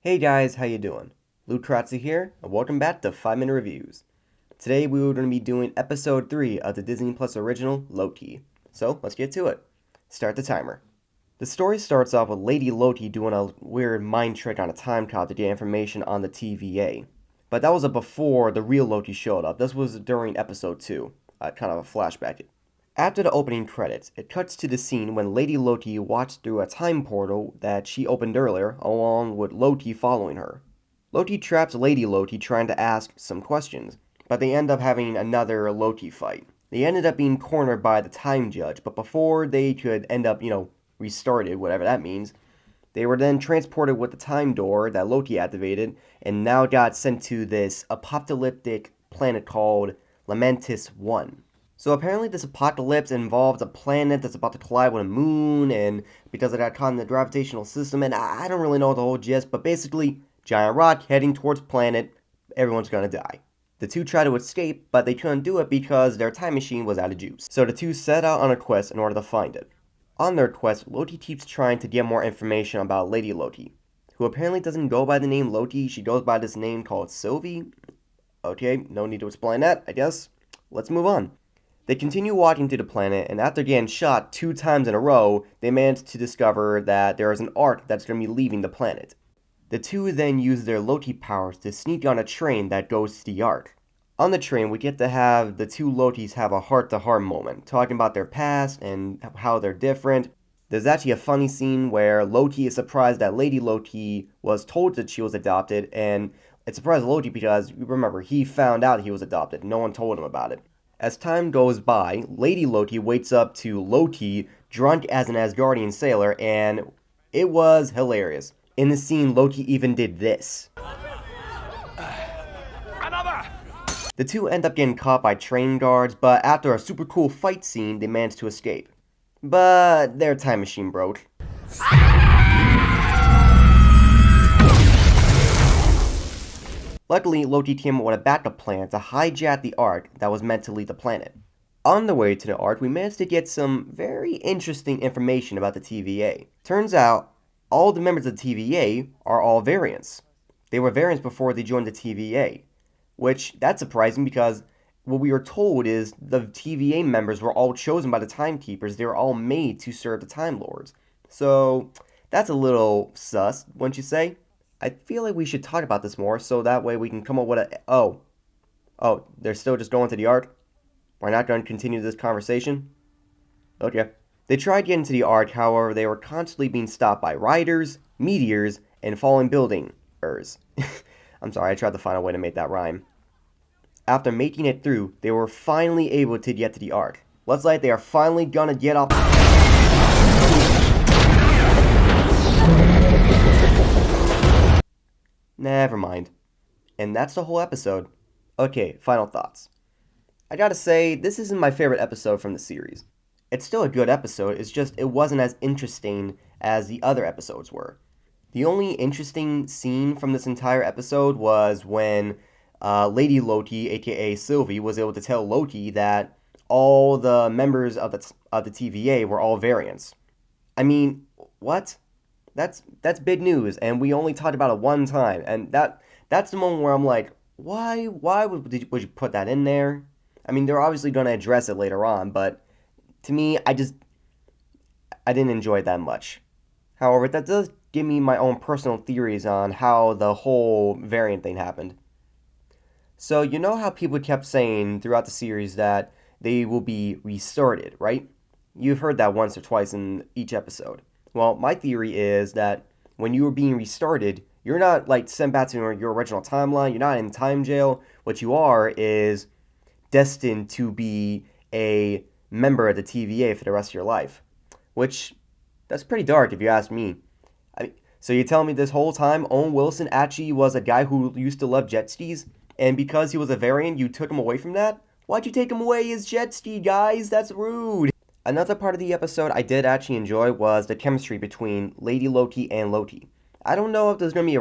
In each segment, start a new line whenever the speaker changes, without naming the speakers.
Hey guys, how you doing? Crotzer here, and welcome back to 5 Minute Reviews. Today we are going to be doing episode 3 of the Disney Plus original, Loki. So, let's get to it. Start the timer. The story starts off with Lady Loki doing a weird mind trick on a time clock to get information on the TVA. But that was before the real Loki showed up. This was during episode 2, kind of a flashback. After the opening credits, it cuts to the scene when Lady Loki walks through a time portal that she opened earlier, along with Loki following her. Loki traps Lady Loki trying to ask some questions, but they end up having another Loki fight. They ended up being cornered by the time judge, but before they could end up, restarted, whatever that means, they were then transported with the time door that Loki activated, and now got sent to this apocalyptic planet called Lamentis 1. So apparently this apocalypse involves a planet that's about to collide with a moon, and because it got caught in the gravitational system, and I don't really know the whole gist, but basically, giant rock heading towards planet, everyone's gonna die. The two try to escape, but they couldn't do it because their time machine was out of juice. So the two set out on a quest in order to find it. On their quest, Loki keeps trying to get more information about Lady Loki, who apparently doesn't go by the name Loki, she goes by this name called Sylvie. Okay, no need to explain that, I guess. Let's move on. They continue walking to the planet, and after getting shot 2 times in a row, they manage to discover that there is an ark that's going to be leaving the planet. The two then use their Loki powers to sneak on a train that goes to the ark. On the train, we get to have the two Lokis have a heart-to-heart moment, talking about their past and how they're different. There's actually a funny scene where Loki is surprised that Lady Loki was told that she was adopted, and it surprised Loki because, remember, he found out he was adopted. No one told him about it. As time goes by, Lady Loki wakes up to Loki drunk as an Asgardian sailor, and it was hilarious. In the scene, Loki even did this.
Another!
The two end up getting caught by train guards, but after a super cool fight scene, they manage to escape. But their time machine broke. Luckily, Loki came up with a backup plan to hijack the ark that was meant to leave the planet. On the way to the ark, we managed to get some very interesting information about the TVA. Turns out, all the members of the TVA are all variants. They were variants before they joined the TVA, which that's surprising because what we were told is the TVA members were all chosen by the Timekeepers. They were all made to serve the Time Lords. So that's a little sus, wouldn't you say? I feel like we should talk about this more so that way we can come up with a... Oh, they're still just going to the ark? We're not going to continue this conversation? Okay. They tried getting to the ark, however, they were constantly being stopped by riders, meteors, and falling buildings. I'm sorry, I tried to find a way to make that rhyme. After making it through, they were finally able to get to the ark. Looks like they are finally gonna get off... Never mind. And that's the whole episode. Okay, final thoughts. I gotta say, this isn't my favorite episode from the series. It's still a good episode, it's just it wasn't as interesting as the other episodes were. The only interesting scene from this entire episode was when Lady Loki, aka Sylvie, was able to tell Loki that all the members of the TVA were all variants. I mean, what? That's big news, and we only talked about it one time, and that's the moment where I'm like, why would you put that in there? I mean, they're obviously going to address it later on, but to me, I didn't enjoy it that much. However, that does give me my own personal theories on how the whole variant thing happened. So you know how people kept saying throughout the series that they will be restarted, right? You've heard that once or twice in each episode. Well, my theory is that when you are being restarted, you're not like sent back to your original timeline. You're not in time jail. What you are is destined to be a member of the TVA for the rest of your life. Which, that's pretty dark if you ask me. So you tell me this whole time Owen Wilson actually was a guy who used to love jet skis? And because he was a variant, you took him away from that? Why'd you take him away his jet ski, guys? That's rude. Another part of the episode I did actually enjoy was the chemistry between Lady Loki and Loki. I don't know if there's going to be a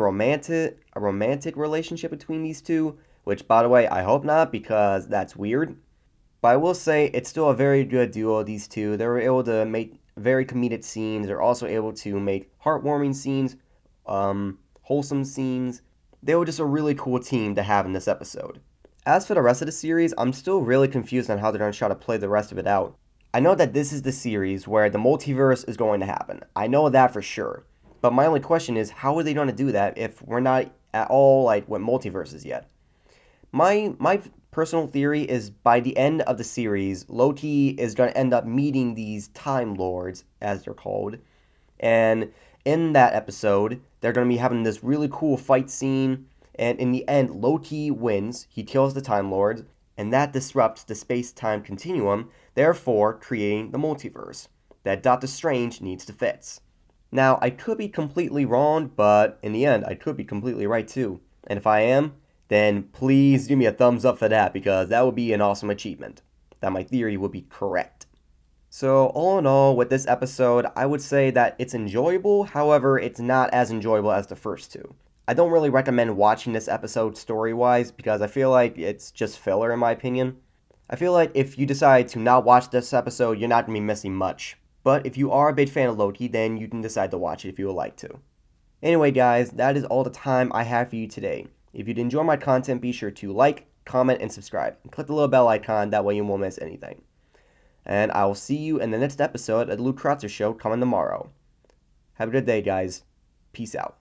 romantic relationship between these two, which, by the way, I hope not because that's weird. But I will say it's still a very good duo, these two. They were able to make very comedic scenes. They're also able to make heartwarming scenes, wholesome scenes. They were just a really cool team to have in this episode. As for the rest of the series, I'm still really confused on how they're going to try to play the rest of it out. I know that this is the series where the multiverse is going to happen. I know that for sure. But my only question is, how are they going to do that if we're not at all like with multiverses yet? My personal theory is by the end of the series, Loki is going to end up meeting these Time Lords, as they're called. And in that episode, they're going to be having this really cool fight scene. And in the end, Loki wins. He kills the Time Lords. And that disrupts the space-time continuum, therefore creating the multiverse that Doctor Strange needs to fix. Now, I could be completely wrong, but in the end, I could be completely right too. And if I am, then please give me a thumbs up for that, because that would be an awesome achievement, that my theory would be correct. So all in all, with this episode, I would say that it's enjoyable, however, it's not as enjoyable as the first two. I don't really recommend watching this episode story-wise, because I feel like it's just filler in my opinion. I feel like if you decide to not watch this episode, you're not going to be missing much. But if you are a big fan of Loki, then you can decide to watch it if you would like to. Anyway guys, that is all the time I have for you today. If you'd enjoy my content, be sure to like, comment, and subscribe. And click the little bell icon, that way you won't miss anything. And I will see you in the next episode of the Crotzer Show coming tomorrow. Have a good day, guys. Peace out.